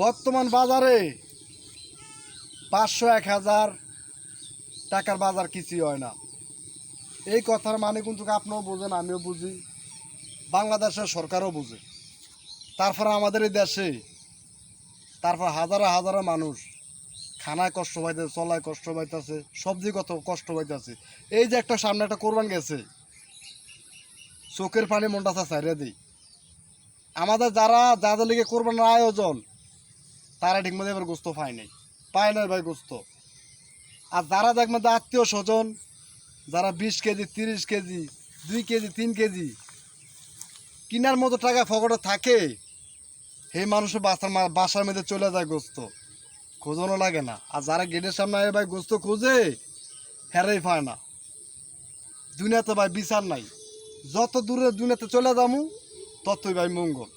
বর্তমান বাজারে 500-1000 টাকার বাজার কিছুই হয় না। এই কথার মানে কিন্তু আপনিও বুঝেন, আমিও বুঝি, বাংলাদেশের সরকারও বুঝে। তারপরে আমাদের এই দেশে হাজারো হাজারো মানুষ খানায় কষ্ট পাইতেছে, চলায় কষ্ট পাইতেছে, সবজি কত কষ্ট পাইতেছে। এই যে একটা সামনে একটা কোরবান গেছে, চোখের পানি মনটা ছাড়িয়ে দিই। আমাদের যাদের লিগে কোরবানের আয়োজন, তারা ঠিকমতো এবার গোস্ত পায় নাই ভাই গোস্ত। আর যারা দেখবেন আত্মীয় স্বজন, যারা 20 কেজি 30 কেজি 2 কেজি 3 কেজি কিনার মতো টাকা ফকটে থাকে, সেই মানুষের বাসার মধ্যে চলে যায় গোস্ত, খোঁজনও লাগে না। আর যারা গেটের সামনে ভাই গোস্ত খোঁজে, হেরাই পায় না। দুনিয়াতে ভাই বিচার নাই, যত দূরে দুনিয়াতে চলে যাবো ততই ভাই মঙ্গল।